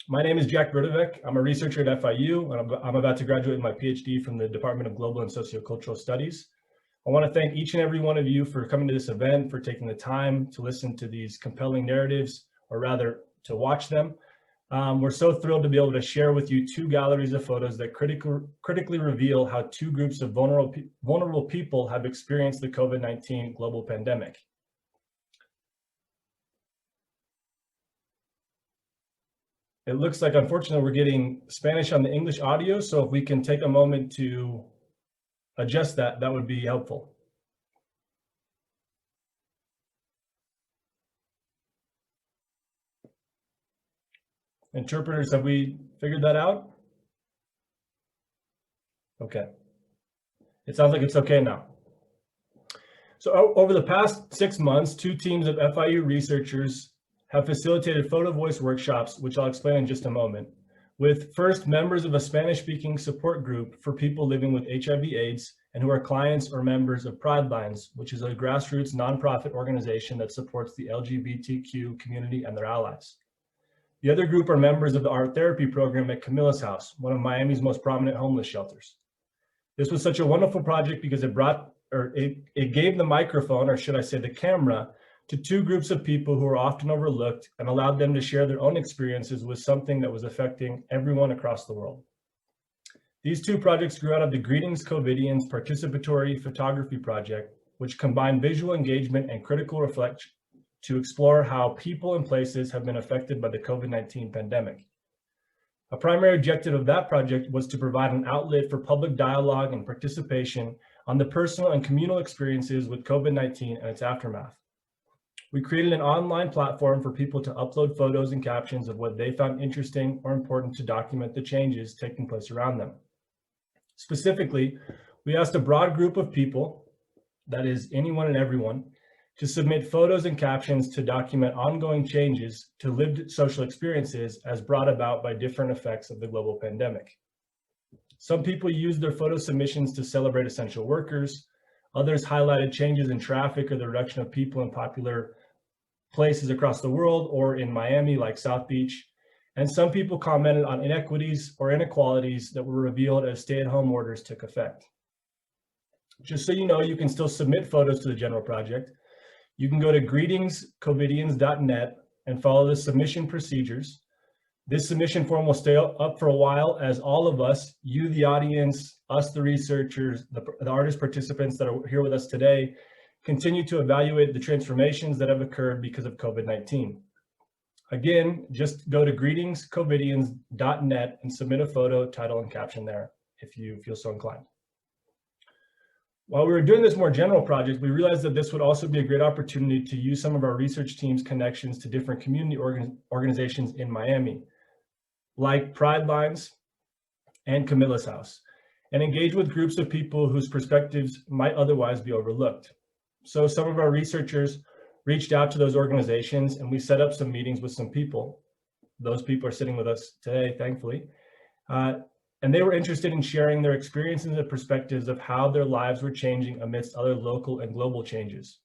My name is Jack Brdovec. I'm a researcher at FIU, and I'm about to graduate with my PhD from the Department of Global and Sociocultural Studies. I want to thank each and every one of you for coming to this event, for taking the time to listen to these compelling narratives, or rather to watch them. We're so thrilled to be able to share with you two galleries of photos that critically reveal how two groups of vulnerable people have experienced the COVID-19 global pandemic. It looks like, unfortunately, we're getting Spanish on the English audio, so if we can take a moment to adjust that, that would be helpful. Interpreters, have we figured that out? Okay. It sounds like it's okay now. So over the past 6 months, two teams of FIU researchers have facilitated PhotoVoice workshops, which I'll explain in just a moment, with first members of a Spanish-speaking support group for people living with HIV/AIDS and who are clients or members of Pridelines, which is a grassroots nonprofit organization that supports the LGBTQ community and their allies. The other group are members of the art therapy program at Camillus House, one of Miami's most prominent homeless shelters. This was such a wonderful project because it gave the microphone, or should I say the camera, to two groups of people who are often overlooked and allowed them to share their own experiences with something that was affecting everyone across the world. These two projects grew out of the Greetings COVIDians participatory photography project, which combined visual engagement and critical reflection to explore how people and places have been affected by the COVID-19 pandemic. A primary objective of that project was to provide an outlet for public dialogue and participation on the personal and communal experiences with COVID-19 and its aftermath. We created an online platform for people to upload photos and captions of what they found interesting or important to document the changes taking place around them. Specifically, we asked a broad group of people, that is anyone and everyone, to submit photos and captions to document ongoing changes to lived social experiences as brought about by different effects of the global pandemic. Some people used their photo submissions to celebrate essential workers. Others highlighted changes in traffic or the reduction of people in popular places across the world or in Miami, like South Beach. And some people commented on inequities or inequalities that were revealed as stay-at-home orders took effect. Just so you know, you can still submit photos to the general project. You can go to greetingscovidians.net and follow the submission procedures. This submission form will stay up for a while as all of us, you, the audience, us, the researchers, the artist participants that are here with us today, continue to evaluate the transformations that have occurred because of COVID-19. Again, just go to greetingscovidians.net and submit a photo, title, and caption there if you feel so inclined. While we were doing this more general project, we realized that this would also be a great opportunity to use some of our research team's connections to different community organizations in Miami, like Pridelines and Camillus House, and engage with groups of people whose perspectives might otherwise be overlooked. So some of our researchers reached out to those organizations and we set up some meetings with some people. Those people are sitting with us today, thankfully. And they were interested in sharing their experiences and perspectives of how their lives were changing amidst other local and global changes.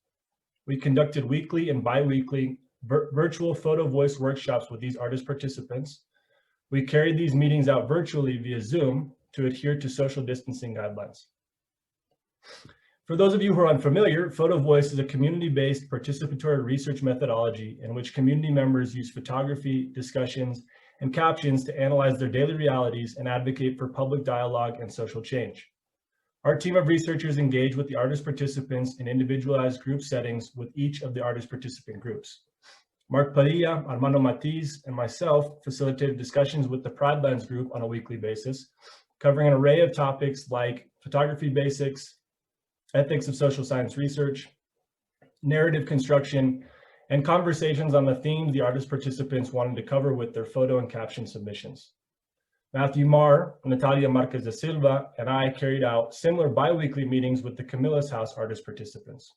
We conducted weekly and bi-weekly virtual PhotoVoice workshops with these artist participants. We carried these meetings out virtually via Zoom to adhere to social distancing guidelines. For those of you who are unfamiliar, PhotoVoice is a community-based participatory research methodology in which community members use photography, discussions, and captions to analyze their daily realities and advocate for public dialogue and social change. Our team of researchers engage with the artist participants in individualized group settings with each of the artist participant groups. Mark Padilla, Armando Matiz, and myself facilitated discussions with the Pridelines group on a weekly basis, covering an array of topics like photography basics, ethics of social science research, narrative construction, and conversations on the themes the artist participants wanted to cover with their photo and caption submissions. Matthew Marr, Natalia Marquez de Silva, and I carried out similar bi-weekly meetings with the Camillus House artist participants.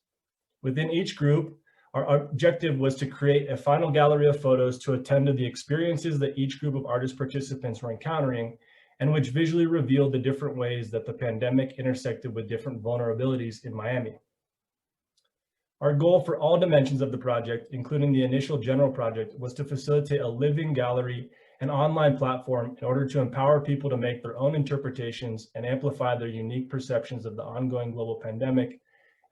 Within each group, our objective was to create a final gallery of photos to attend to the experiences that each group of artist participants were encountering, and which visually revealed the different ways that the pandemic intersected with different vulnerabilities in Miami. Our goal for all dimensions of the project, including the initial general project, was to facilitate a living gallery an online platform in order to empower people to make their own interpretations and amplify their unique perceptions of the ongoing global pandemic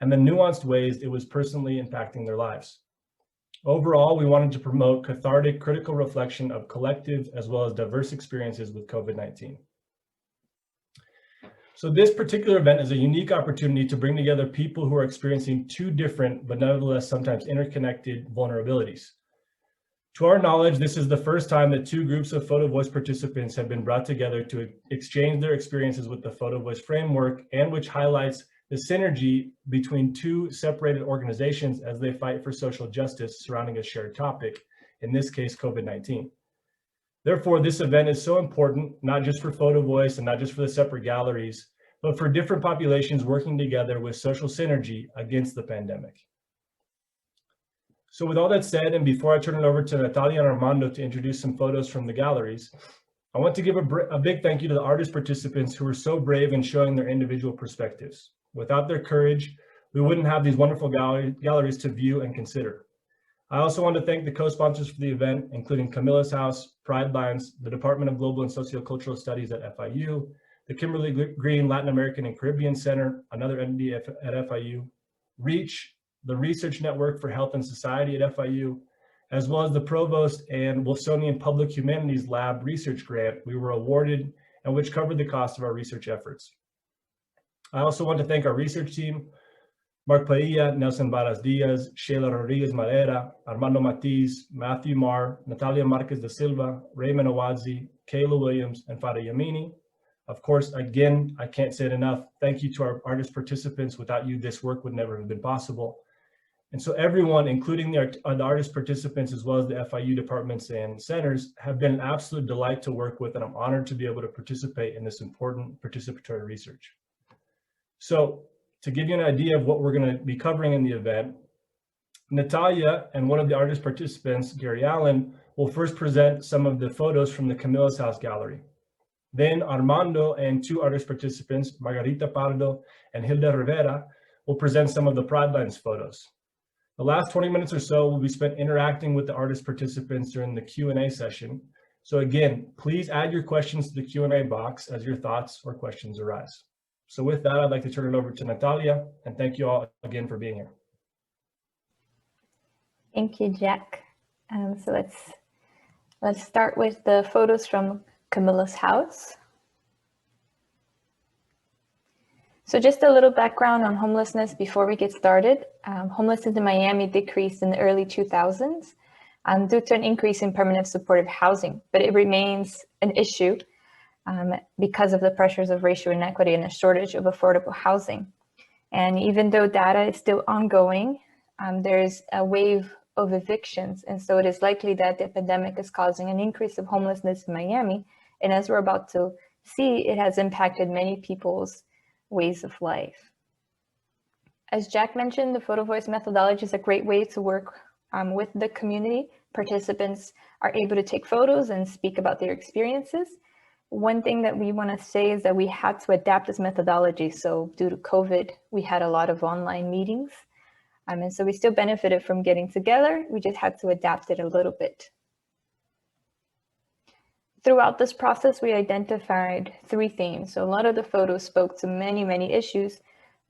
and the nuanced ways it was personally impacting their lives. Overall, we wanted to promote cathartic, critical reflection of collective as well as diverse experiences with COVID-19. So this particular event is a unique opportunity to bring together people who are experiencing two different, but nevertheless sometimes interconnected vulnerabilities. To our knowledge, this is the first time that two groups of PhotoVoice participants have been brought together to exchange their experiences with the PhotoVoice framework, and which highlights the synergy between two separated organizations as they fight for social justice surrounding a shared topic, in this case, COVID-19. Therefore, this event is so important, not just for PhotoVoice and not just for the separate galleries, but for different populations working together with social synergy against the pandemic. So with all that said, and before I turn it over to Natalia and Armando to introduce some photos from the galleries, I want to give a big thank you to the artist participants who were so brave in showing their individual perspectives. Without their courage, we wouldn't have these wonderful galleries to view and consider. I also want to thank the co-sponsors for the event, including Camillus House, Pridelines, the Department of Global and Sociocultural Studies at FIU, the Kimberly Green Latin American and Caribbean Center, another entity at FIU, REACH, the Research Network for Health and Society at FIU, as well as the Provost and Wilsonian Public Humanities Lab research grant we were awarded and which covered the cost of our research efforts. I also want to thank our research team, Mark Paella, Nelson Varas Diaz, Sheila Rodriguez Marera, Armando Matiz, Matthew Marr, Natalia Marquez da Silva, Raymond Awadzi, Kayla Williams, and Fada Yamini. Of course, again, I can't say it enough. Thank you to our artist participants. Without you, this work would never have been possible. And so everyone, including the artist participants, as well as the FIU departments and centers, have been an absolute delight to work with, and I'm honored to be able to participate in this important participatory research. So to give you an idea of what we're going to be covering in the event, Natalia and one of the artist participants, Gary Allen, will first present some of the photos from the Camillus House Gallery. Then Armando and two artist participants, Margarita Pardo and Hilda Rivera, will present some of the Pridelines photos. The last 20 minutes or so will be spent interacting with the artist participants during the Q&A session. So again, please add your questions to the Q&A box as your thoughts or questions arise. So with that, I'd like to turn it over to Natalia, and thank you all again for being here. Thank you, Jack. So let's start with the photos from Camillus House. So just a little background on homelessness before we get started. Homelessness in Miami decreased in the early 2000s due to an increase in permanent supportive housing, but it remains an issue because of the pressures of racial inequity and a shortage of affordable housing. And even though data is still ongoing, there's a wave of evictions. And so it is likely that the epidemic is causing an increase of homelessness in Miami. And as we're about to see, it has impacted many people's ways of life. As Jack mentioned, the PhotoVoice methodology is a great way to work with the community. Participants are able to take photos and speak about their experiences. One thing that we want to say is that we had to adapt this methodology. So due to COVID, we had a lot of online meetings. And so we still benefited from getting together. We just had to adapt it a little bit. Throughout this process, we identified 3 themes. So a lot of the photos spoke to many, many issues,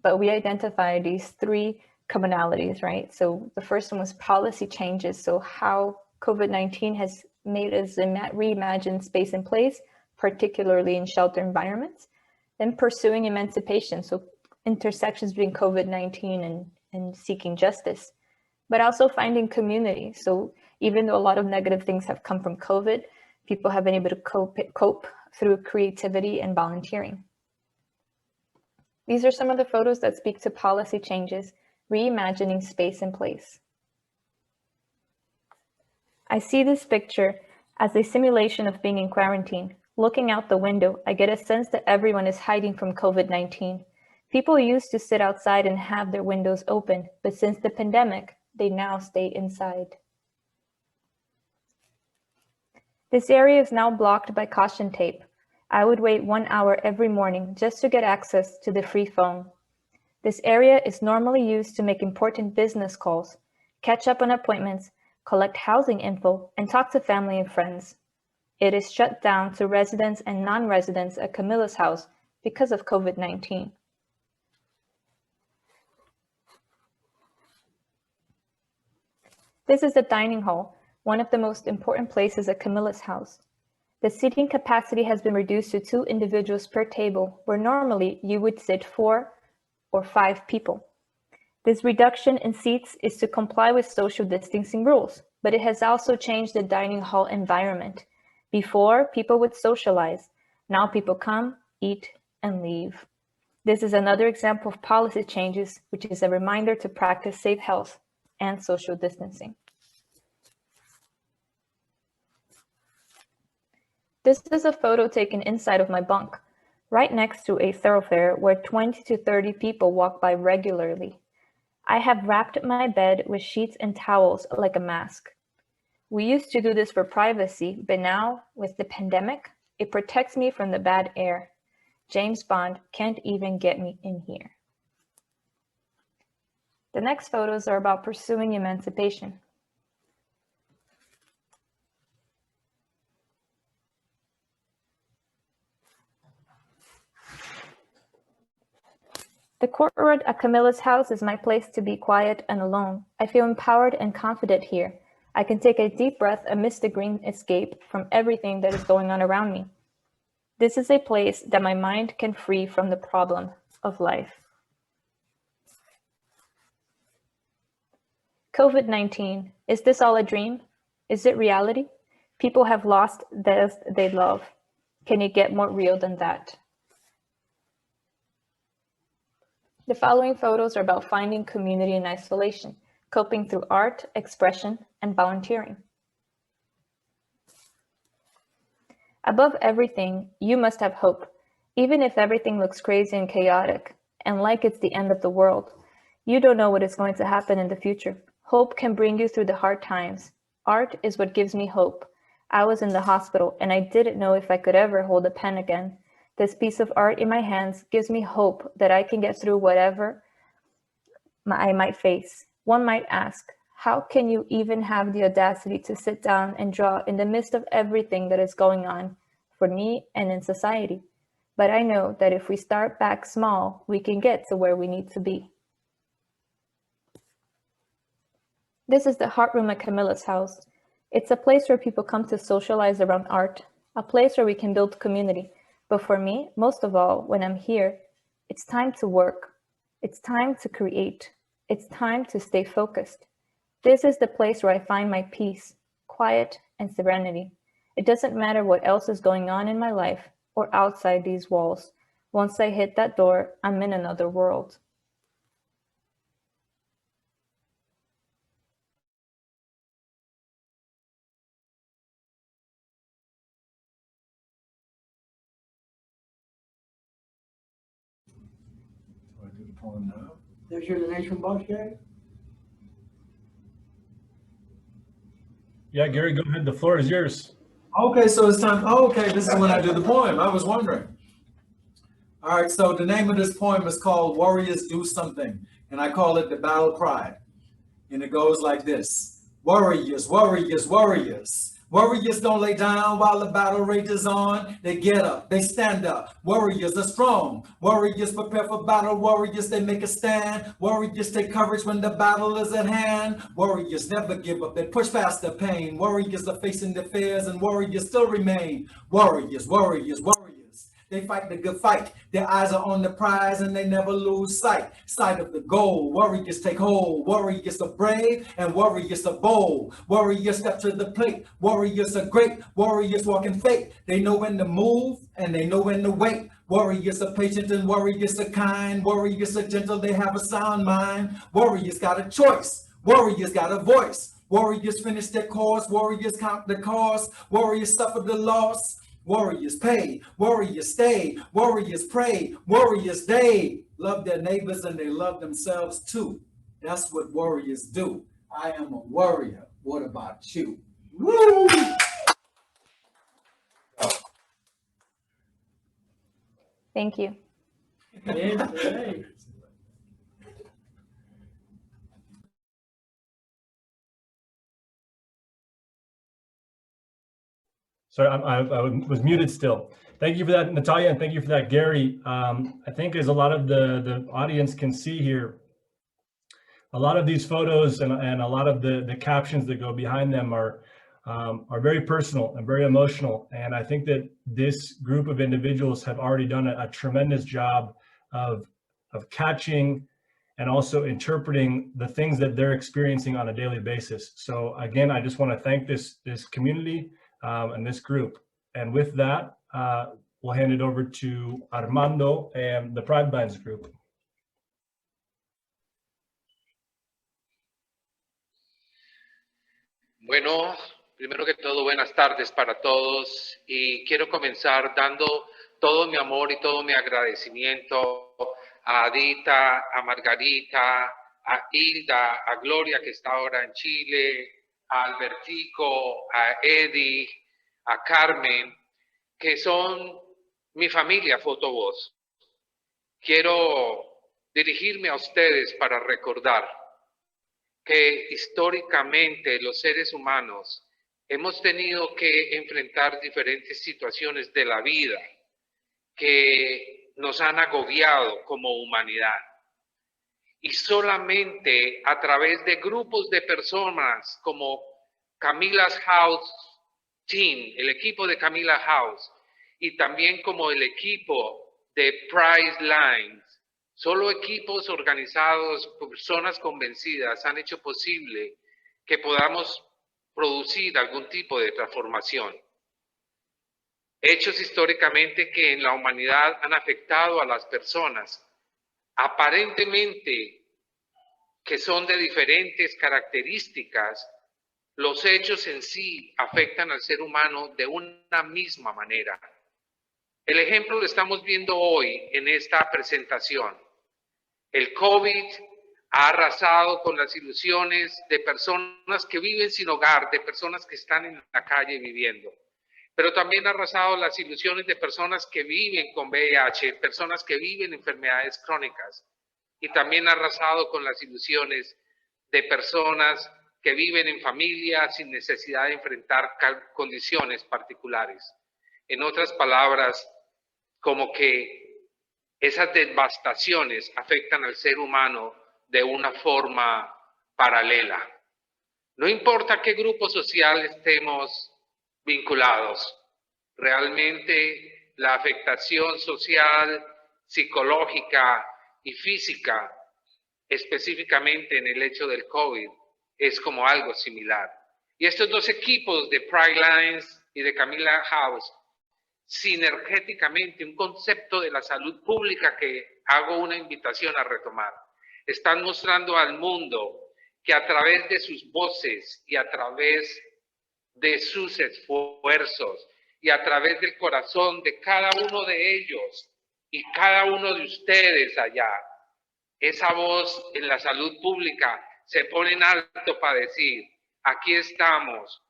but we identified these 3 commonalities, right? So the first one was policy changes. So how COVID-19 has made us reimagine space and place, particularly in shelter environments. Then pursuing emancipation, so intersections between COVID-19 and seeking justice, but also finding community. So even though a lot of negative things have come from COVID, people have been able to cope through creativity and volunteering. These are some of the photos that speak to policy changes, reimagining space and place. I see this picture as a simulation of being in quarantine. Looking out the window, I get a sense that everyone is hiding from COVID-19. People used to sit outside and have their windows open, but since the pandemic, they now stay inside. This area is now blocked by caution tape. I would wait 1 hour every morning just to get access to the free phone. This area is normally used to make important business calls, catch up on appointments, collect housing info, and talk to family and friends. It is shut down to residents and non-residents at Camillus House because of COVID-19. This is the dining hall, one of the most important places at Camillus House. The seating capacity has been reduced to 2 individuals per table, where normally you would sit 4 or 5 people. This reduction in seats is to comply with social distancing rules, but it has also changed the dining hall environment. Before, people would socialize. Now people come, eat, and leave. This is another example of policy changes, which is a reminder to practice safe health and social distancing. This is a photo taken inside of my bunk, right next to a thoroughfare where 20 to 30 people walk by regularly. I have wrapped my bed with sheets and towels like a mask. We used to do this for privacy, but now, with the pandemic, it protects me from the bad air. James Bond can't even get me in here. The next photos are about pursuing emancipation. The courtyard at Camillus House is my place to be quiet and alone. I feel empowered and confident here. I can take a deep breath amidst the green escape from everything that is going on around me. This is a place that my mind can free from the problem of life. COVID-19, is this all a dream? Is it reality? People have lost those they love. Can it get more real than that? The following photos are about finding community in isolation, coping through art, expression, and volunteering. Above everything, you must have hope, even if everything looks crazy and chaotic, and like it's the end of the world. You don't know what is going to happen in the future. Hope can bring you through the hard times. Art is what gives me hope. I was in the hospital, and I didn't know if I could ever hold a pen again. This piece of art in my hands gives me hope that I can get through whatever I might face. One might ask, how can you even have the audacity to sit down and draw in the midst of everything that is going on for me and in society? But I know that if we start back small, we can get to where we need to be. This is the Heart Room at Camillus House. It's a place where people come to socialize around art, a place where we can build community. But for me, most of all, when I'm here, it's time to work. It's time to create. It's time to stay focused. This is the place where I find my peace, quiet, and serenity. It doesn't matter what else is going on in my life or outside these walls. Once I hit that door, I'm in another world. Do I do the poem now? There's your donation box, Gary? Yeah, Gary, go ahead. The floor is yours. Okay, so it's time. Oh, okay, this is when I do the poem. I was wondering. All right, so the name of this poem is called Warriors Do Something, and I call it the Battle Cry. And it goes like this. Warriors, warriors, warriors. Warriors don't lay down while the battle rages on. They get up, they stand up. Warriors are strong. Warriors prepare for battle. Warriors, they make a stand. Warriors take courage when the battle is at hand. Warriors never give up. They push past the pain. Warriors are facing their fears, and warriors still remain. Warriors, warriors, warriors. They fight the good fight. Their eyes are on the prize and they never lose sight of the goal. Warriors take hold. Warriors are brave and warriors are bold. Warriors step to the plate. Warriors are great. Warriors walk in faith. They know when to move and they know when to wait. Warriors are patient and warriors are kind. Warriors are gentle. They have a sound mind. Warriors got a choice. Warriors got a voice. Warriors finish their course. Warriors count the cost. Warriors suffer the loss. Warriors pay, warriors stay, warriors pray, warriors they love their neighbors and they love themselves too. That's what warriors do. I am a warrior. What about you? Woo! Thank you. Hey. Sorry, I was muted still. Thank you for that, Natalia, and thank you for that, Gary. I think as a lot of the audience can see here, a lot of these photos and a lot of the captions that go behind them are very personal and very emotional. And I think that this group of individuals have already done a tremendous job of catching and also interpreting the things that they're experiencing on a daily basis. So again, I just want to thank this community and this group. And with that, we'll hand it over to Armando and the Pridelines group. Bueno, primero que todo, buenas tardes para todos y quiero comenzar dando todo mi amor y todo mi agradecimiento a Adita, a Margarita, a Hilda, a Gloria que está ahora en Chile, a Albertico, a Eddie, a Carmen, que son mi familia PhotoVoice. Quiero dirigirme a ustedes para recordar que históricamente los seres humanos hemos tenido que enfrentar diferentes situaciones de la vida que nos han agobiado como humanidad. Y solamente a través de grupos de personas como Camillus House Team, el equipo de Camillus House, y también como el equipo de Pridelines, solo equipos organizados, personas convencidas han hecho posible que podamos producir algún tipo de transformación. Hechos históricamente que en la humanidad han afectado a las personas, aparentemente que son de diferentes características, los hechos en sí afectan al ser humano de una misma manera. El ejemplo lo estamos viendo hoy en esta presentación. El COVID ha arrasado con las ilusiones de personas que viven sin hogar, de personas que están en la calle viviendo. Pero también ha arrasado las ilusiones de personas que viven con VIH, personas que viven enfermedades crónicas. Y también ha arrasado con las ilusiones de personas que viven en familia sin necesidad de enfrentar condiciones particulares. En otras palabras, como que esas devastaciones afectan al ser humano de una forma paralela. No importa qué grupo social estemos vinculados, realmente la afectación social, psicológica y física, específicamente en el hecho del COVID, es como algo similar. Y estos dos equipos de Pridelines y de Camillus House, sinergéticamente, un concepto de la salud pública que hago una invitación a retomar, están mostrando al mundo que a través de sus voces y a través de sus esfuerzos y a través del corazón de cada uno de ellos y cada uno de ustedes allá, esa voz en la salud pública se pone en alto para decir, aquí estamos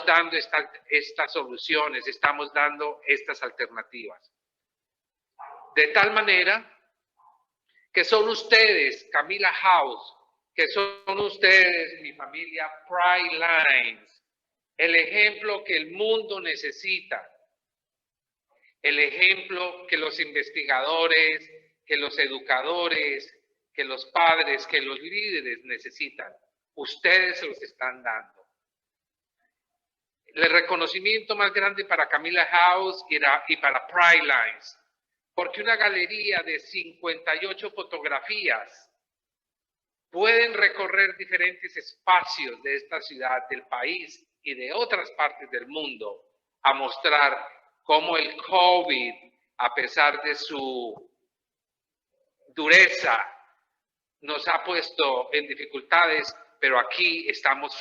dando estas soluciones, estamos dando estas alternativas. De tal manera que son ustedes, Camillus House, que son ustedes, mi familia Pridelines, el ejemplo que el mundo necesita, el ejemplo que los investigadores, que los educadores, que los padres, que los líderes necesitan. Ustedes se los están dando. El reconocimiento más grande para Camillus House y para Pridelines, porque una galería de 58 fotografías pueden recorrer diferentes espacios de esta ciudad, del país y de otras partes del mundo a mostrar cómo el COVID, a pesar de su dureza, nos ha puesto en dificultades, pero aquí estamos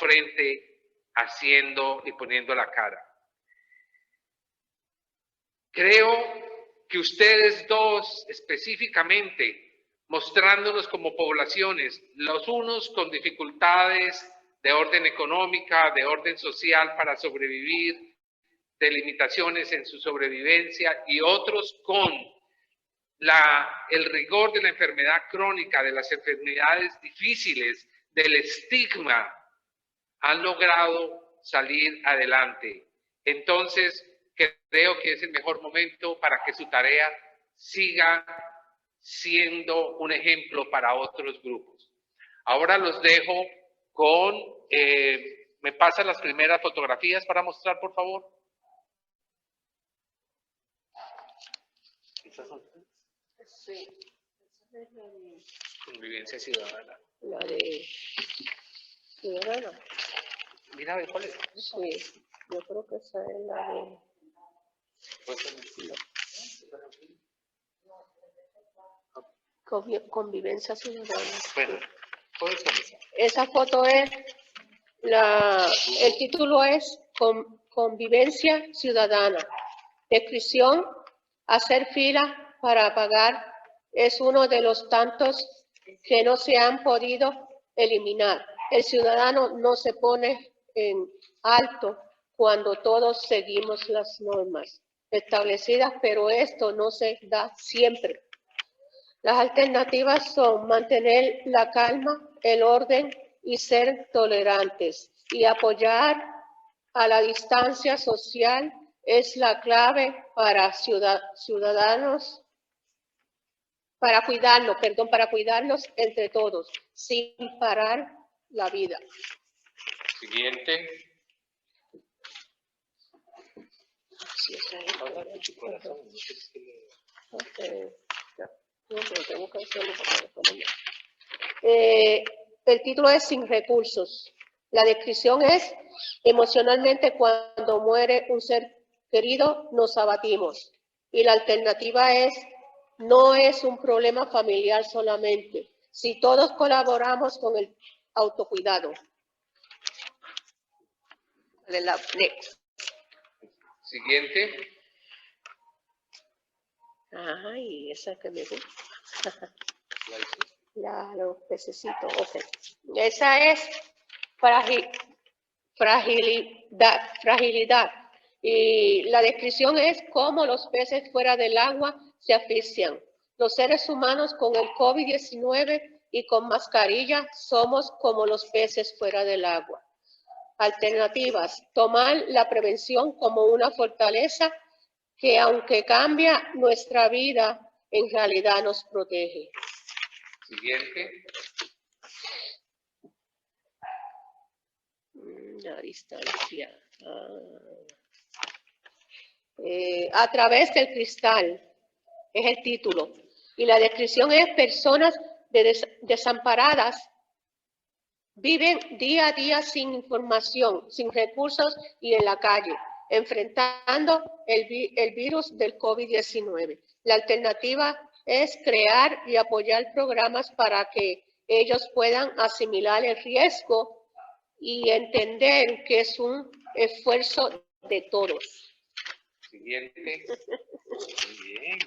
haciendo y poniendo la cara. Creo que ustedes dos específicamente, mostrándonos como poblaciones, los unos con dificultades de orden económica, de orden social para sobrevivir, de limitaciones en su sobrevivencia, y otros con el rigor de la enfermedad crónica, de las enfermedades difíciles, del estigma, han logrado salir adelante. Entonces, creo que es el mejor momento para que su tarea siga siendo un ejemplo para otros grupos. Ahora los dejo con, ¿me pasan las primeras fotografías para mostrar, por favor? ¿Estas son? Sí. Esa es la de... Convivencia ciudadana. La de ciudadana. Mira, a ver, ¿cuál es? Sí, yo creo que esa es la de... Convivencia ciudadana. Bueno, puedes comenzar. Esa foto es, el título es Convivencia ciudadana. Descripción, hacer fila para pagar es uno de los tantos que no se han podido eliminar. El ciudadano no se pone en alto cuando todos seguimos las normas establecidas, pero esto no se da siempre. Las alternativas son mantener la calma, el orden y ser tolerantes. Y apoyar a la distancia social es la clave para ciudadanos, para cuidarnos entre todos, sin parar la vida. Siguiente. Sí, esa es. Okay. Ya. No, pero tengo que hacerlo porque después no me- el título es Sin recursos. La descripción es: emocionalmente, cuando muere un ser querido, nos abatimos. Y la alternativa es: no es un problema familiar solamente, si todos colaboramos con el autocuidado. Next. Siguiente. Ay, esa que me gusta. Los pececitos, ok. Esa es fragilidad. Y la descripción es cómo los peces fuera del agua se asfixian. Los seres humanos con el COVID-19 y con mascarilla somos como los peces fuera del agua. Alternativas: tomar la prevención como una fortaleza que, aunque cambia nuestra vida, en realidad nos protege. Siguiente. La distancia. A través del cristal es el título. Y la descripción es: personas desamparadas viven día a día sin información, sin recursos y en la calle, enfrentando el virus del COVID-19. La alternativa es crear y apoyar programas para que ellos puedan asimilar el riesgo y entender que es un esfuerzo de todos. Siguiente. Muy bien.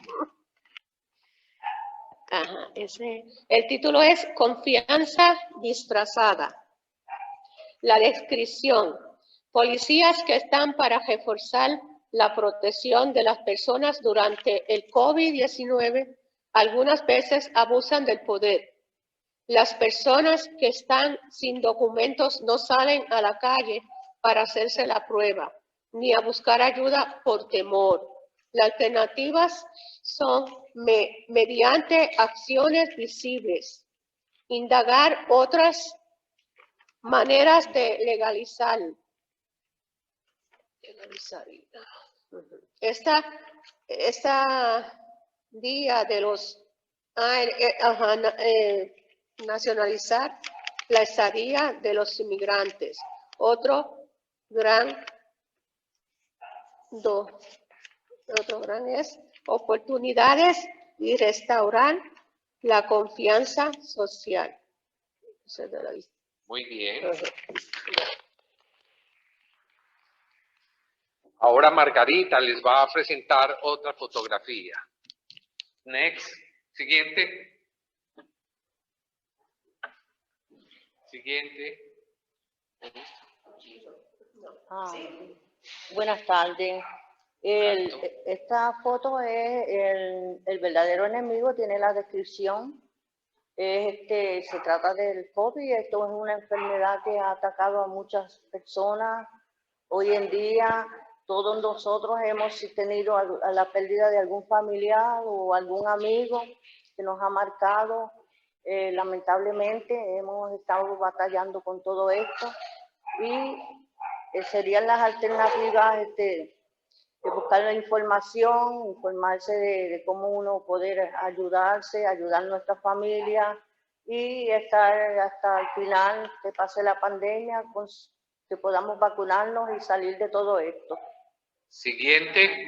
Ajá, el título es Confianza disfrazada. La descripción: policías que están para reforzar la protección de las personas durante el COVID-19 algunas veces abusan del poder. Las personas que están sin documentos no salen a la calle para hacerse la prueba, ni a buscar ayuda por temor. Las alternativas son mediante acciones visibles, indagar otras maneras de legalizar. Esta día de los nacionalizar la estadía de los inmigrantes. Otro gran es oportunidades y restaurar la confianza social. Muy bien. Ahora Margarita les va a presentar otra fotografía. Next. Siguiente. Siguiente. Buenas tardes. Esta foto es el verdadero enemigo, tiene la descripción. Se trata del COVID. Esto es una enfermedad que ha atacado a muchas personas hoy en día todos nosotros hemos tenido a la pérdida de algún familiar o algún amigo que nos ha marcado. Lamentablemente hemos estado batallando con todo esto y serían las alternativas de buscar la información, informarse de cómo uno poder ayudarse, ayudar a nuestra familia y estar hasta el final que pase la pandemia, que podamos vacunarnos y salir de todo esto. Siguiente.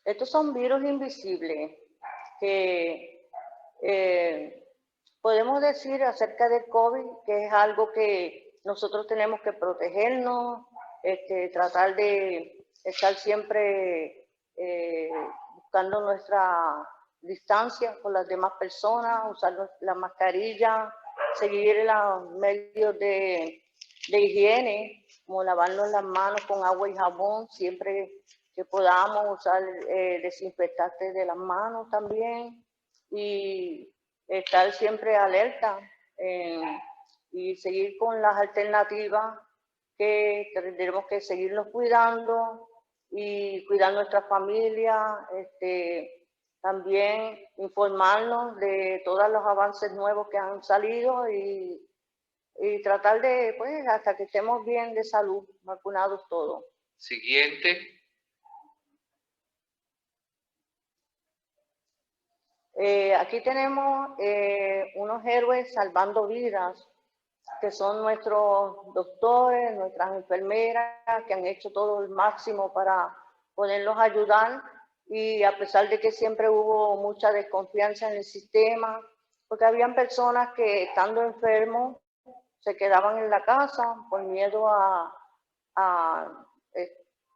Estos son virus invisibles que podemos decir acerca del COVID que es algo que nosotros tenemos que protegernos, tratar de estar siempre buscando nuestra distancia con las demás personas, usar la mascarilla, seguir los medios de higiene, como lavarnos las manos con agua y jabón, siempre que podamos usar desinfectante de las manos también y estar siempre alerta y seguir con las alternativas que tendremos que seguirnos cuidando y cuidar nuestra familia, también informarnos de todos los avances nuevos que han salido y tratar de, pues, hasta que estemos bien de salud, vacunados todos. Siguiente. Aquí tenemos unos héroes salvando vidas, que son nuestros doctores, nuestras enfermeras, que han hecho todo el máximo para poderlos ayudar. Y a pesar de que siempre hubo mucha desconfianza en el sistema, porque habían personas que estando enfermos se quedaban en la casa por miedo a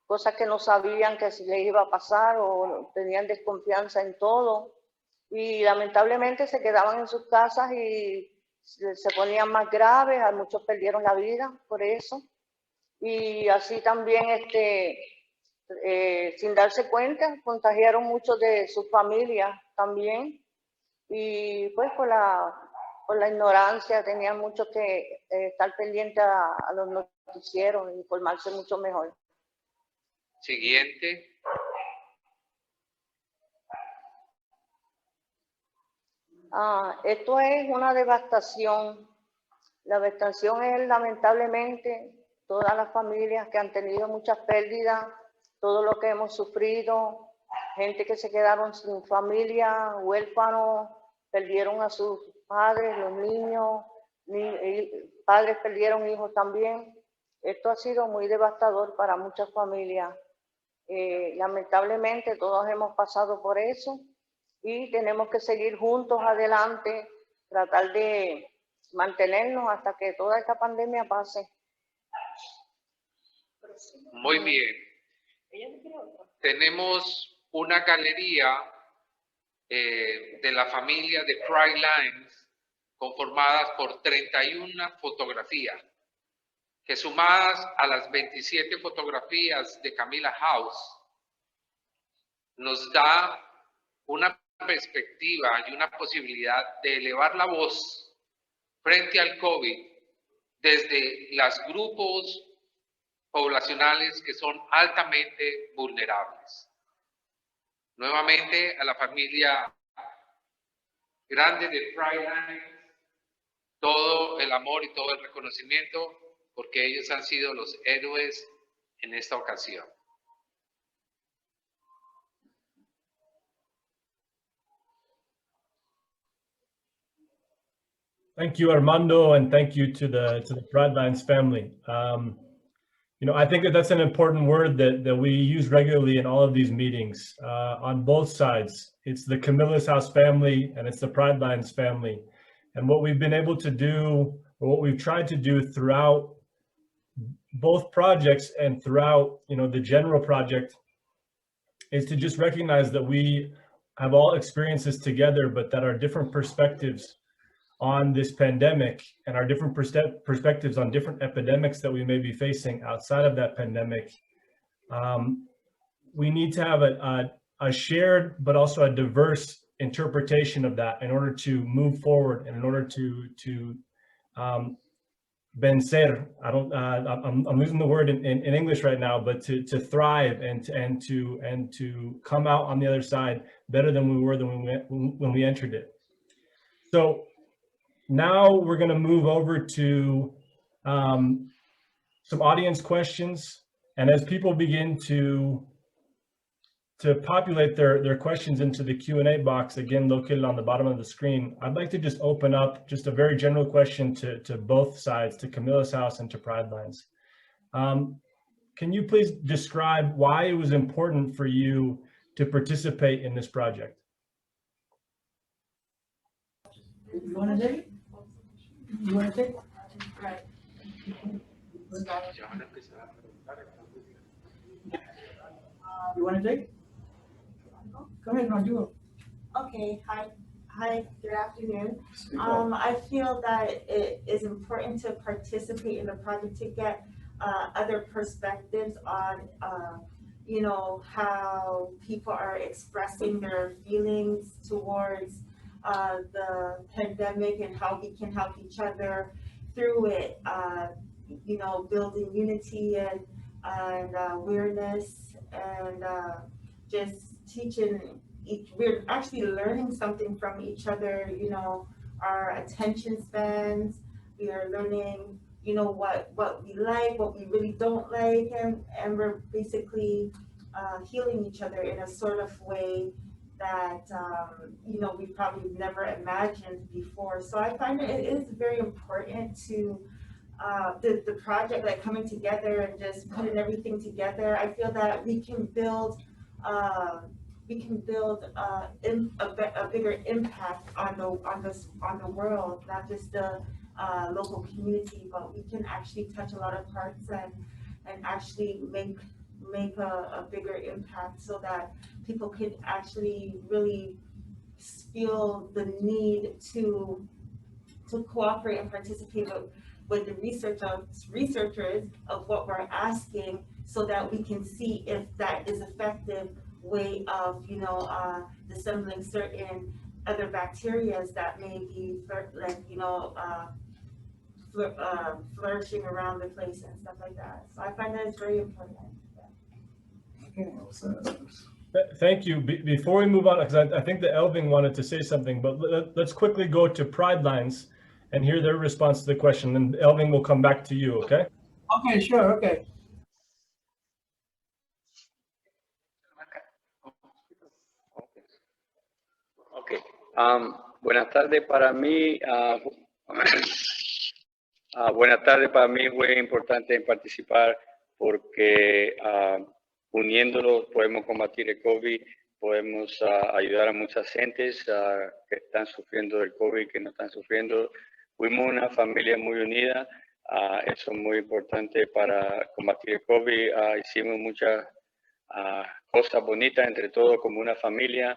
cosas que no sabían que si les iba a pasar o tenían desconfianza en todo. Y lamentablemente se quedaban en sus casas y se ponían más graves, muchos perdieron la vida por eso. Y así también, sin darse cuenta, contagiaron muchos de sus familias también. Y pues por la ignorancia tenían muchos que estar pendientes a los noticieros e informarse mucho mejor. Siguiente. Esto es una devastación. La devastación es lamentablemente todas las familias que han tenido muchas pérdidas, todo lo que hemos sufrido, gente que se quedaron sin familia, huérfanos, perdieron a sus padres, los niños, padres perdieron hijos también. Esto ha sido muy devastador para muchas familias. Lamentablemente todos hemos pasado por eso. Y tenemos que seguir juntos adelante, tratar de mantenernos hasta que toda esta pandemia pase. Muy bien. Tenemos una galería de la familia de Pridelines conformadas por 31 fotografías, que sumadas a las 27 fotografías de Camillus House, nos da una perspectiva y una posibilidad de elevar la voz frente al COVID desde los grupos poblacionales que son altamente vulnerables. Nuevamente a la familia grande de Pridelines, todo el amor y todo el reconocimiento porque ellos han sido los héroes en esta ocasión. Thank you, Armando, and thank you to the Pridelines family. I think that's an important word that we use regularly in all of these meetings on both sides. It's the Camillus House family and it's the Pridelines family. And what we've been able to do, or what we've tried to do throughout both projects and throughout, the general project, is to just recognize that we have all experiences together, but that our different perspectives on this pandemic and our different perspectives on different epidemics that we may be facing outside of that pandemic, we need to have a shared but also a diverse interpretation of that in order to move forward and in order to vencer. I'm losing the word in English right now, but to thrive and to come out on the other side better than we were when we entered it. So now we're going to move over to some audience questions, and as people begin to populate their questions into the Q&A box, again located on the bottom of the screen, I'd like to just open up just a very general question to both sides, to Camillus House and to Pridelines. Can you please describe why it was important for you to participate in this project? You want to take it? You want to take it? Right. You want to take it? Go ahead, no, do it. Okay, hi, good afternoon. I feel that it is important to participate in the project to get other perspectives on, you know, how people are expressing their feelings towards the pandemic and how we can help each other through it, you know, building unity and awareness and just teaching we're actually learning something from each other, you know, our attention spans. We are learning, you know, what we like, what we really don't like, and we're basically healing each other in a sort of way that, you know, we probably never imagined before. So I find it is very important to the project, like coming together and just putting everything together. I feel that we can build a bigger impact on the world, not just the local community, but we can actually touch a lot of hearts and actually make a bigger impact so that people can actually really feel the need to cooperate and participate with the researchers of what we're asking, so that we can see if that is effective way of, you know, dissembling certain other bacteria that may be like, you know, flourishing around the place and stuff like that. So I find that it's very important. Okay. Thank you. Before we move on, because I think that Elving wanted to say something, but let's quickly go to Pridelines and hear their response to the question, and Elving will come back to you, okay? Okay, sure, okay. Okay. Buenas tardes para mí. Buenas tardes para mí. Fue importante participar porque uniéndolos podemos combatir el COVID, podemos ayudar a muchas gentes que están sufriendo del COVID, que no están sufriendo. Fuimos una familia muy unida. Eso es muy importante para combatir el COVID. Hicimos muchas cosas bonitas entre todos como una familia.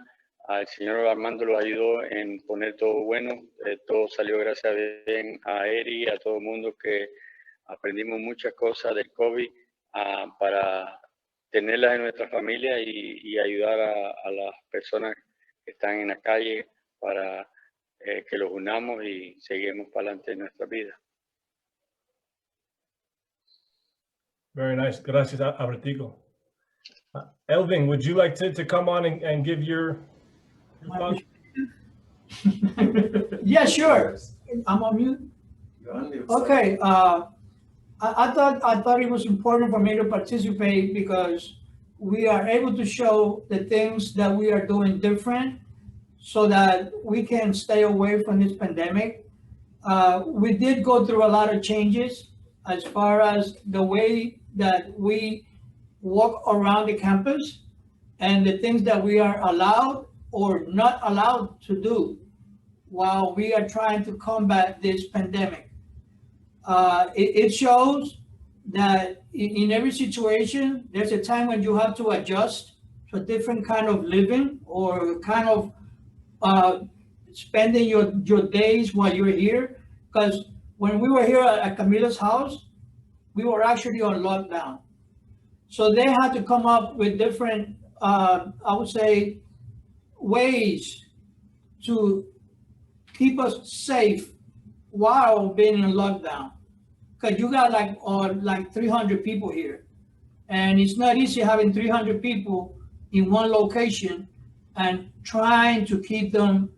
El señor Armando lo ayudó en poner todo bueno. Todo salió gracias a él y a todo el mundo, que aprendimos muchas cosas del COVID para tenerlas en nuestra familia y ayudar a las personas que están en la calle para que los unamos y seguimos para adelante en nuestra vida. Very nice. Gracias, Albertico. Elving, would you like to come on and give your thoughts? Yeah, sure. I'm on mute. Okay. I thought it was important for me to participate because we are able to show the things that we are doing different so that we can stay away from this pandemic. We did go through a lot of changes as far as the way that we walk around the campus and the things that we are allowed or not allowed to do while we are trying to combat this pandemic. It shows that in every situation, there's a time when you have to adjust to a different kind of living or kind of spending your days while you're here. Because when we were here at Camillus House, we were actually on lockdown. So they had to come up with different, I would say, ways to keep us safe while being in lockdown. because you got like 300 people here. And it's not easy having 300 people in one location and trying to keep them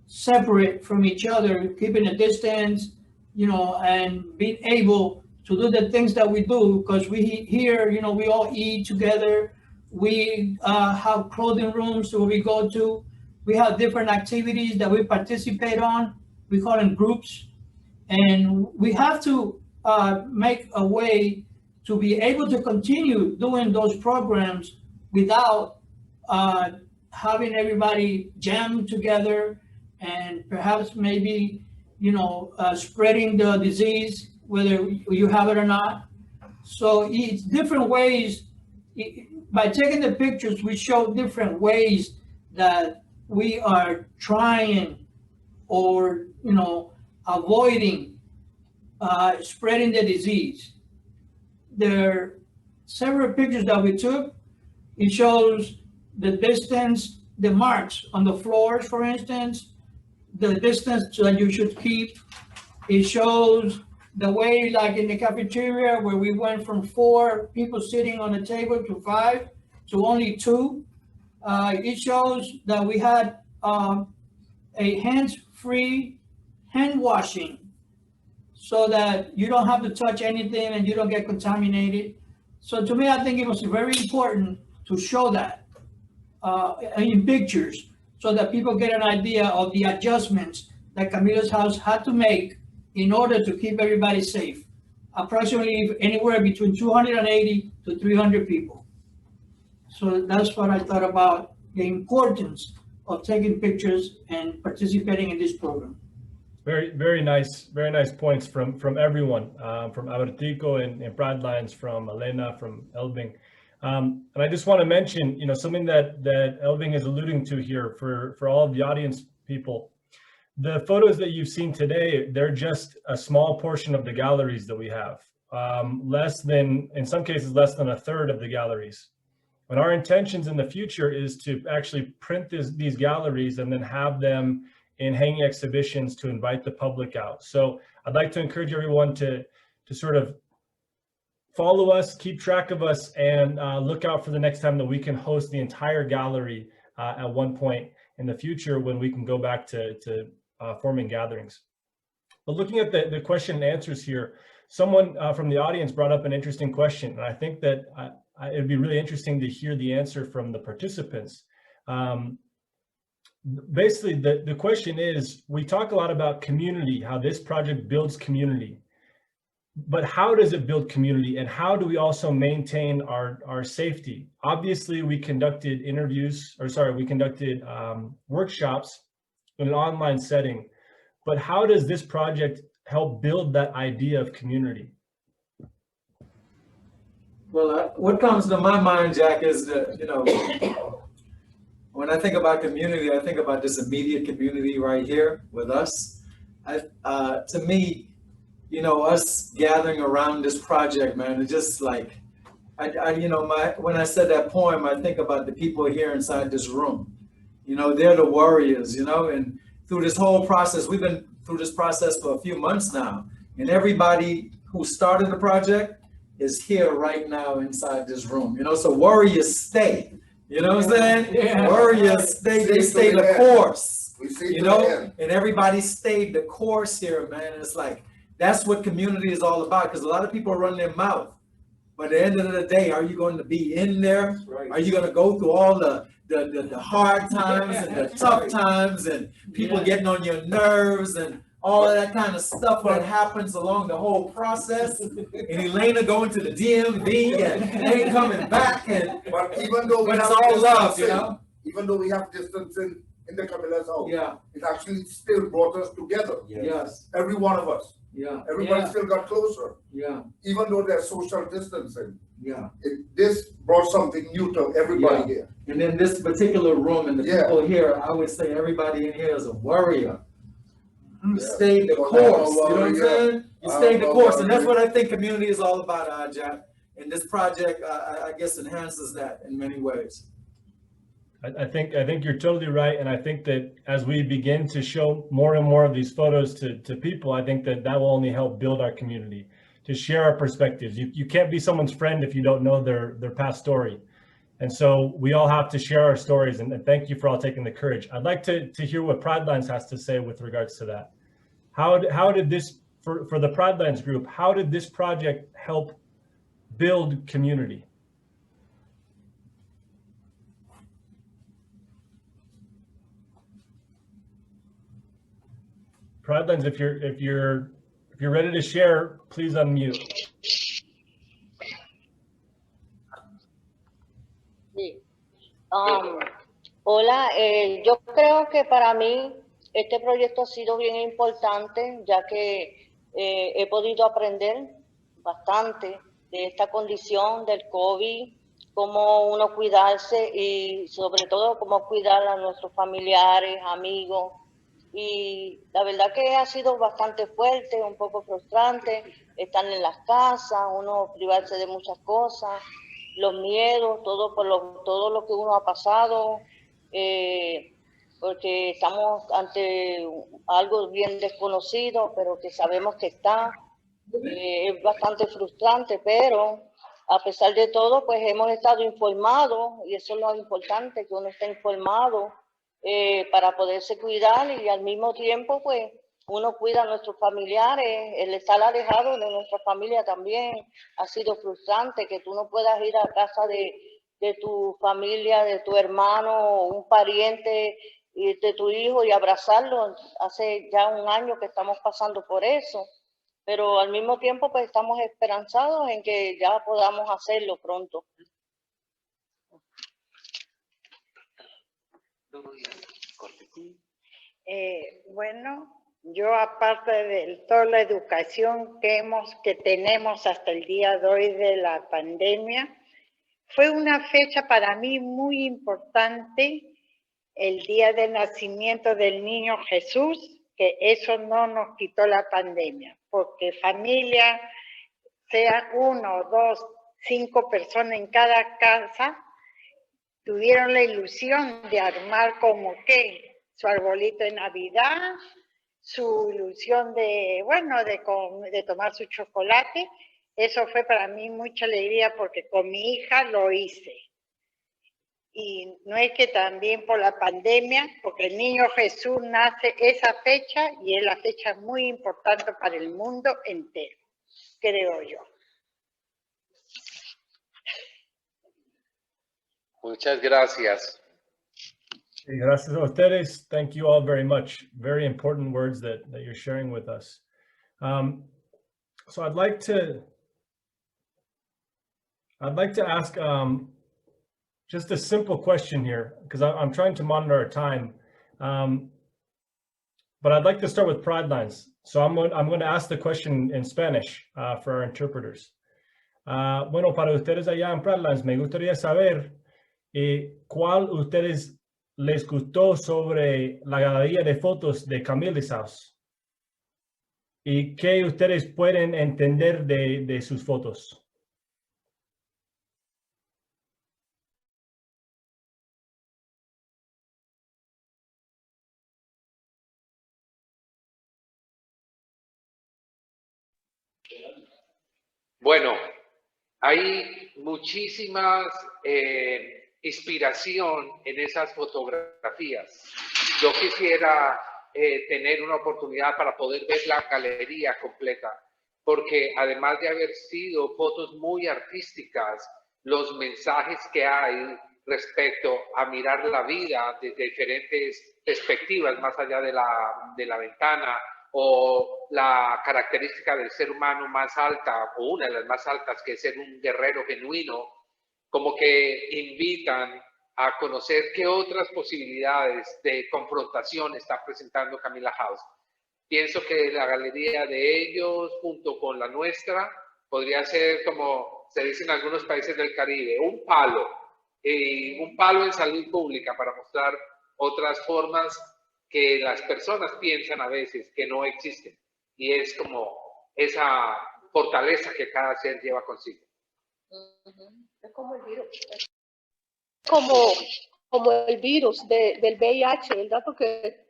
separate from each other, keeping a distance, you know, and being able to do the things that we do, because we here, you know, we all eat together. We have clothing rooms where we go to. We have different activities that we participate on. We call them groups. And we have to make a way to be able to continue doing those programs without having everybody jammed together and perhaps maybe, you know, spreading the disease, whether you have it or not. So it's different ways. By taking the pictures, we show different ways that we are trying or, you know, avoiding spreading the disease. There are several pictures that we took. It shows the distance, the marks on the floors, for instance, the distance that you should keep. It shows the way, like in the cafeteria, where we went from 4 people sitting on a table to 5 to only 2. It shows that we had a hands-free hand washing so that you don't have to touch anything and you don't get contaminated. So to me, I think it was very important to show that in pictures so that people get an idea of the adjustments that Camillus House had to make in order to keep everybody safe. Approximately anywhere between 280 to 300 people. So that's what I thought about the importance of taking pictures and participating in this program. Very nice points from everyone, from Albertico and Pridelines, from Elena, from Elving. And I just want to mention, you know, something that Elving is alluding to here for all of the audience people. The photos that you've seen today, they're just a small portion of the galleries that we have. Less than, in some cases, less than a third of the galleries. And our intentions in the future is to actually print these galleries and then have them in hanging exhibitions to invite the public out. So I'd like to encourage everyone to sort of follow us, keep track of us, and look out for the next time that we can host the entire gallery at one point in the future when we can go back to forming gatherings. But looking at the question and answers here, someone from the audience brought up an interesting question, and I think that it'd be really interesting to hear the answer from the participants. Basically, the question is, we talk a lot about community, how this project builds community, but how does it build community, and how do we also maintain our safety? Obviously, we conducted workshops in an online setting, but how does this project help build that idea of community? Well, what comes to my mind, Jack, is that, you know, when I think about community, I think about this immediate community right here with us. To me, you know, us gathering around this project, man, it's just like, you know, when I said that poem, I think about the people here inside this room. You know, they're the warriors, you know, and through this whole process, we've been through this process for a few months now, and everybody who started the project is here right now inside this room, you know, so warriors stay, you know what I'm saying? Yeah. Warriors stay, they stay the course, you know, and everybody stayed the course here, man. And it's like, that's what community is all about, because a lot of people run their mouth, but at the end of the day, are you going to be in there? Right. Are you going to go through all the hard times and the tough times and people getting on your nerves and all of that kind of stuff that happens along the whole process, and Elena going to the DMV and ain't coming back, and but even though it's all love, you know. Even though we have distancing in the Camillus House, yeah, it actually still brought us together. Yes, every one of us. Yeah, everybody still got closer. Yeah, even though there's social distancing. Yeah, this brought something new to everybody here. And in this particular room and the people here, I would say everybody in here is a warrior. Stayed the course, you know what I'm saying? You stayed the course, and that's what I think community is all about, Jack. And this project, I guess, enhances that in many ways. I think you're totally right, and I think that as we begin to show more and more of these photos to people, I think that will only help build our community, to share our perspectives. You can't be someone's friend if you don't know their past story. And so we all have to share our stories, and thank you for all taking the courage. I'd like to hear what Pridelines has to say with regards to that. How did this, for the Pridelines group, how did this project help build community? Pridelines, if you're ready to share, please unmute. Sí. Hola, yo creo que para mí este proyecto ha sido bien importante, ya que he podido aprender bastante de esta condición del COVID, cómo uno cuidarse y sobre todo cómo cuidar a nuestros familiares, amigos. Y la verdad que ha sido bastante fuerte, un poco frustrante, estar en las casas, uno privarse de muchas cosas, los miedos, todo lo que uno ha pasado, porque estamos ante algo bien desconocido, pero que sabemos que está. Es bastante frustrante, pero a pesar de todo, pues hemos estado informados, y eso es lo importante, que uno esté informado para poderse cuidar, y al mismo tiempo, pues uno cuida a nuestros familiares. El estar alejado de nuestra familia también ha sido frustrante, que tú no puedas ir a casa de tu familia, de tu hermano, un pariente, de tu hijo y abrazarlo. Hace ya un año que estamos pasando por eso, pero al mismo tiempo pues estamos esperanzados en que ya podamos hacerlo pronto. Bueno, yo aparte de toda la educación que tenemos hasta el día de hoy de la pandemia, fue una fecha para mí muy importante, el día del nacimiento del niño Jesús, que eso no nos quitó la pandemia, porque familia, sea 1, 2, 5 personas en cada casa, tuvieron la ilusión de armar como que su arbolito de Navidad, su ilusión de, bueno, de tomar su chocolate. Eso fue para mí mucha alegría porque con mi hija lo hice. Y no es que también por la pandemia, porque el niño Jesús nace esa fecha y es la fecha muy importante para el mundo entero, creo yo. Muchas gracias. Gracias a ustedes. Thank you all very much. Very important words that you're sharing with us. So I'd like to ask just a simple question here, because I'm trying to monitor our time. But I'd like to start with Pridelines. So I'm going to ask the question in Spanish for our interpreters. Bueno, para ustedes allá en Pridelines, me gustaría saber cuál ustedes les gustó sobre la galería de fotos de Camillus House y qué ustedes pueden entender de sus fotos. Bueno, hay muchísimas inspiración en esas fotografías. Yo quisiera tener una oportunidad para poder ver la galería completa, porque además de haber sido fotos muy artísticas, los mensajes que hay respecto a mirar la vida desde diferentes perspectivas, más allá de la ventana, o la característica del ser humano más alta, o una de las más altas, que es ser un guerrero genuino, como que invitan a conocer qué otras posibilidades de confrontación está presentando Camillus House. Pienso que la galería de ellos, junto con la nuestra, podría ser, como se dice en algunos países del Caribe, un palo en salud pública para mostrar otras formas que las personas piensan a veces que no existen. Y es como esa fortaleza que cada ser lleva consigo. Es como el virus. Como el virus del VIH, ¿verdad? Porque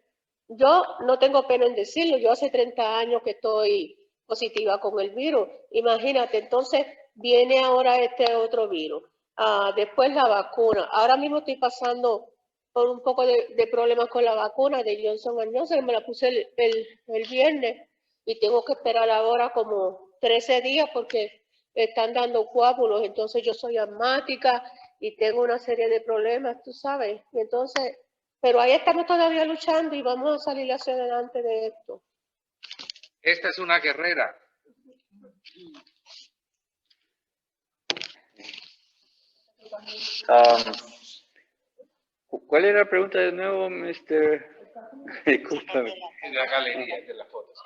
yo no tengo pena en decirlo. Yo hace 30 años que estoy positiva con el virus. Imagínate, entonces viene ahora este otro virus. Después la vacuna. Ahora mismo estoy pasando por un poco de problemas con la vacuna de Johnson & Johnson. Me la puse el viernes y tengo que esperar ahora como 13 días porque están dando coágulos. Entonces yo soy asmática y tengo una serie de problemas, tú sabes. Entonces, pero ahí estamos todavía luchando y vamos a salir hacia adelante de esto. Esta es una guerrera. ¿Cuál era la pregunta de nuevo, Mr.? Discúlpame. En la galería de las fotos.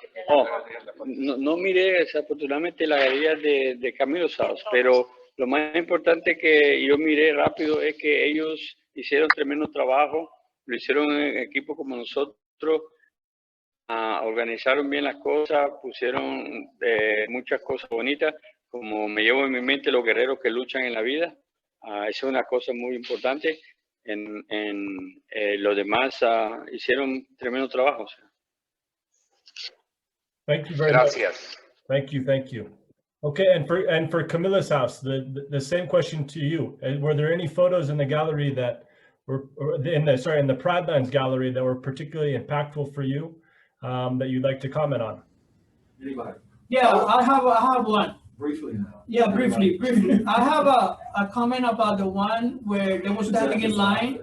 No miré desafortunadamente la galería de Camillus House, pero lo más importante que yo miré rápido es que ellos hicieron tremendo trabajo, lo hicieron en equipo como nosotros, organizaron bien las cosas, pusieron muchas cosas bonitas, como me llevo en mi mente los guerreros que luchan en la vida. Esa es una cosa muy importante. Los demás hicieron tremendo trabajo. Thank you very Gracias. much. Thank you. Okay, and for Camillus House, the same question to you. Were there any photos in the gallery that were in the Pridelines gallery that were particularly impactful for you that you'd like to comment on? Anybody? Yeah, I have one. Briefly now. Yeah, briefly. I have a comment about the one where they were standing in line.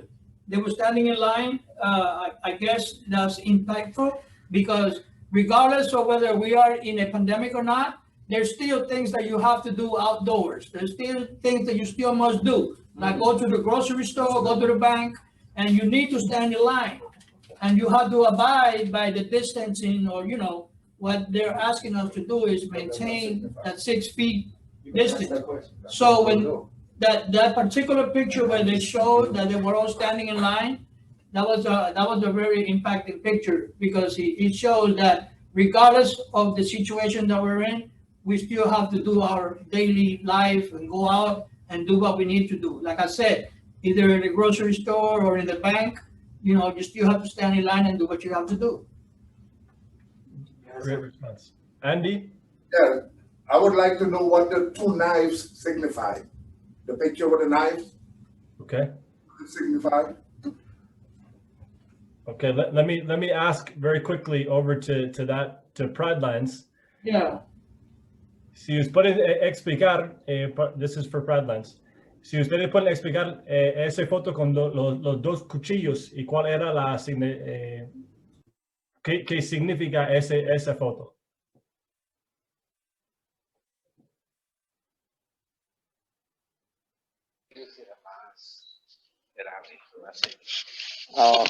I guess that's impactful because regardless of whether we are in a pandemic or not, there's still things that you have to do outdoors. There's still things that you still must do, like go to the grocery store, go to the bank, and you need to stand in line. And you have to abide by the distancing, or, what they're asking us to do is maintain that 6 feet distance. So when that particular picture where they showed that they were all standing in line, that was a very impacting picture because it shows that regardless of the situation that we're in, we still have to do our daily life and go out and do what we need to do. Like I said, either in the grocery store or in the bank, you still have to stand in line and do what you have to do. Great response. Andy? Yeah, I would like to know what the two knives signify. The picture with the knives. Okay. Signify. Okay, let me ask very quickly over to Pridelines. Yeah. Si ustedes pueden explicar, this is for Pridelines. Si ustedes pueden explicar esa foto con los dos cuchillos y cuál era ¿qué significa esa foto?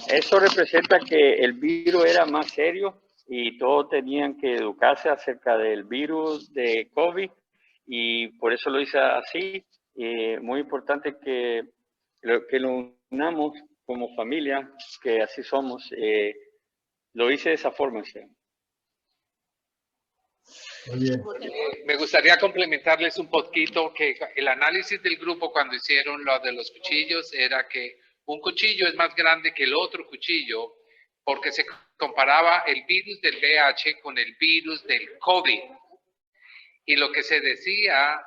Eso representa que el virus era más serio y todos tenían que educarse acerca del virus de COVID y por eso lo hice así. Muy importante que lo unamos como familia, que así somos. Lo hice de esa forma. ¿Sí? Muy bien. Me gustaría complementarles un poquito que el análisis del grupo cuando hicieron lo de los cuchillos era que un cuchillo es más grande que el otro cuchillo porque se comparaba el virus del VIH con el virus del COVID. Y lo que se decía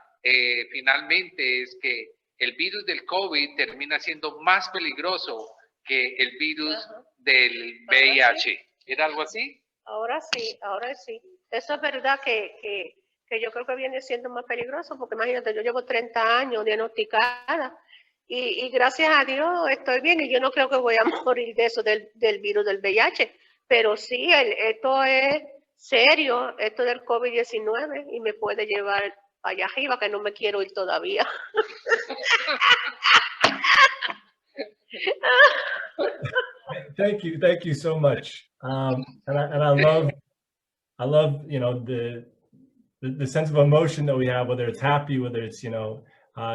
finalmente es que el virus del COVID termina siendo más peligroso que el virus del VIH. ¿Era algo así? Ahora sí. Eso es verdad que yo creo que viene siendo más peligroso porque imagínate, yo llevo 30 años diagnosticada y gracias a Dios estoy bien y yo no creo que voy a morir de eso del virus del VIH, pero sí, esto es serio, esto del COVID-19 y me puede llevar allá arriba que no me quiero ir todavía. Thank you so much. And I love the sense of emotion that we have, whether it's happy, whether it's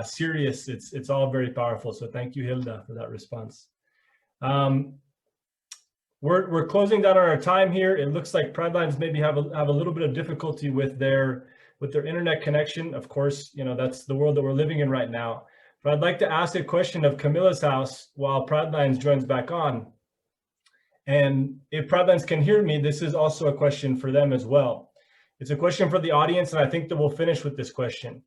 serious. It's all very powerful. So thank you, Hilda, for that response. We're closing down on our time here. It looks like Pridelines maybe have a little bit of difficulty with their internet connection. Of course, that's the world that we're living in right now. But I'd like to ask a question of Camillus House while Pridelines joins back on. And if Pridelines can hear me, this is also a question for them as well. It's a question for the audience, and I think that we'll finish with this question.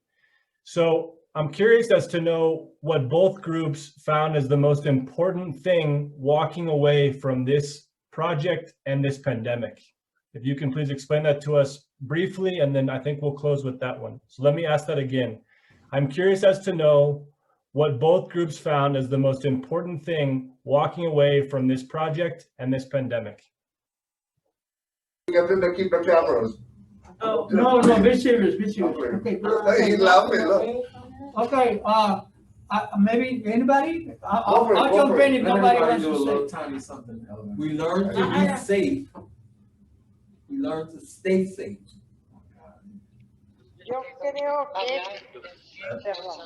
So I'm curious as to know what both groups found as the most important thing walking away from this project and this pandemic. If you can please explain that to us briefly, and then I think we'll close with that one. So let me ask that again. I'm curious as to know what both groups found as the most important thing walking away from this project and this pandemic. Get them to keep the cameras. Oh, no, be serious, be serious. Okay. He's laughing, look. Okay, maybe anybody? Go for it, I'll go jump for in it. if Let nobody everybody wants do a to little say. tiny something. We learn to be safe. We learn to stay safe. Yo creo que, perdón,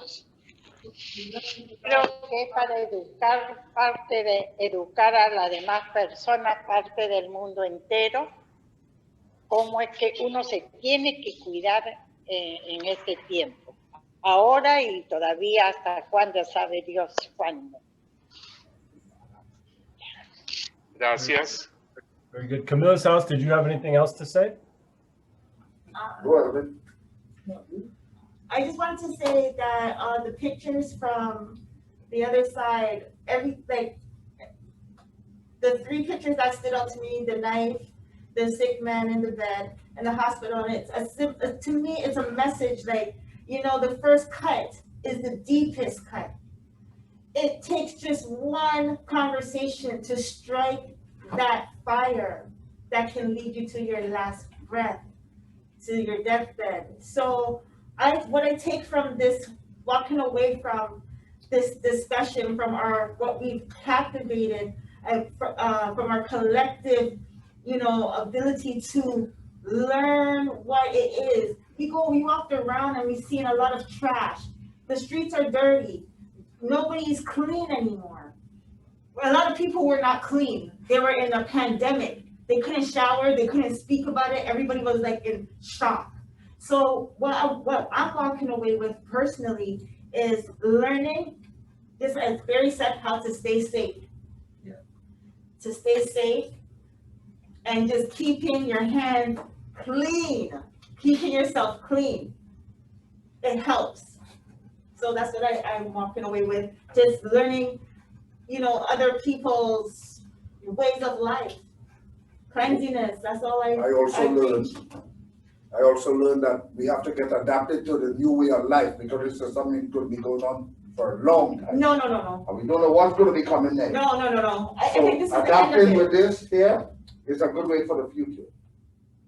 creo que para educar, parte de educar a las demás personas, parte del mundo entero, cómo es que uno se tiene que cuidar en este tiempo. Ahora y todavía hasta cuándo, sabe Dios cuándo. Gracias. Very good. Camillus House, did you have anything else to say? Go ahead. I just wanted to say that the pictures from the other side, the three pictures that stood out to me, the knife, the sick man in the bed, and the hospital, and to me, it's a message like, the first cut is the deepest cut. It takes just one conversation to strike that fire that can lead you to your last breath, to your deathbed. So what I take from this, walking away from this discussion, from what we've captivated, and from our collective, ability to learn what it is. We walked around and we've seen a lot of trash. The streets are dirty. Nobody's clean anymore. A lot of people were not clean. They were in a pandemic. They couldn't shower. They couldn't speak about it. Everybody was like in shock. So what I'm walking away with personally is learning this, as Barry said, how to stay safe. Yeah. To stay safe and just keeping your hands clean, keeping yourself clean. It helps. So that's what I'm walking away with. Just learning, other people's ways of life. Cleanliness, that's all I also learned that we have to get adapted to the new way of life, because this is something could be going on for a long time. No. And we don't know what's going to be coming next. No. I So think this is adapting with this here is a good way for the future.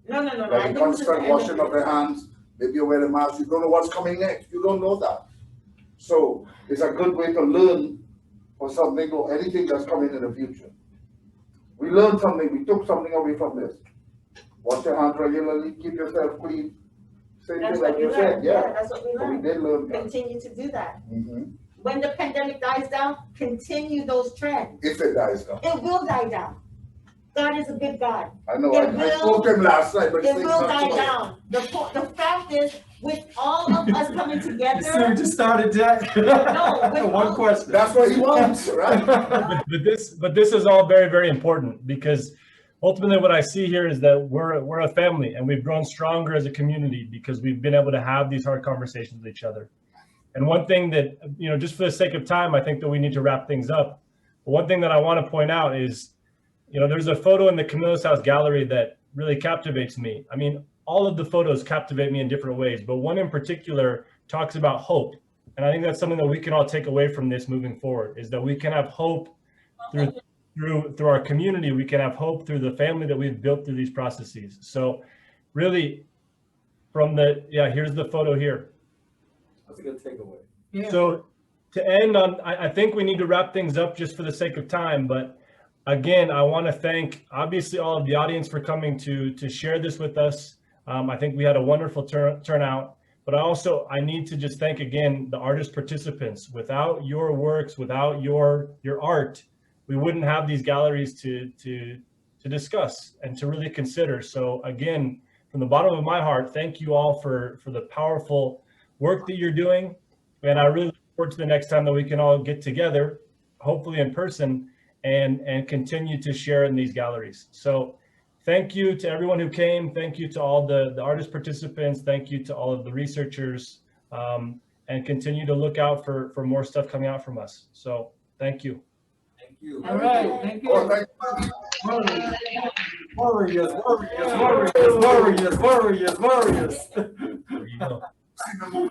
No. Like the constant washing of the hands, maybe you wear a mask, you don't know what's coming next. You don't know that. So it's a good way to learn for something or anything that's coming in the future. We learned something, we took something away from this. Wash your hands regularly, keep yourself clean. Same That's thing what like we you learned. said, yeah. That's what we So we learned. did learn that. Continue to do that. Mm-hmm. When the pandemic dies down, continue those trends. If it dies down. It will die down. God is a good God. I know, It I spoke to him last night, but It will die down. The fact is, with all of us coming together. You soon just started that. No, One question. That's what he wants, right? but this is all very, very important, because ultimately what I see here is that we're a family, and we've grown stronger as a community because we've been able to have these hard conversations with each other. And one thing that, just for the sake of time, I think that we need to wrap things up. But one thing that I want to point out is, there's a photo in the Camillus House gallery that really captivates me. I mean, all of the photos captivate me in different ways, but one in particular talks about hope. And I think that's something that we can all take away from this moving forward, is that we can have hope through our community. We can have hope through the family that we've built through these processes. So really here's the photo here. That's a good takeaway. Yeah. So to end on, I think we need to wrap things up just for the sake of time, but again, I want to thank obviously all of the audience for coming to share this with us. I think we had a wonderful turnout, but I need to just thank again the artist participants. Without your works, without your art, we wouldn't have these galleries to discuss and to really consider. So again, from the bottom of my heart, thank you all for the powerful work that you're doing. And I really look forward to the next time that we can all get together, hopefully in person, and continue to share in these galleries. So thank you to everyone who came. Thank you to all the artist participants. Thank you to all of the researchers, and continue to look out for more stuff coming out from us. So thank you. Thank you. All right, thank you. Oh, thank you. Warriors, warriors, warriors, warriors, warriors, warriors. There you go.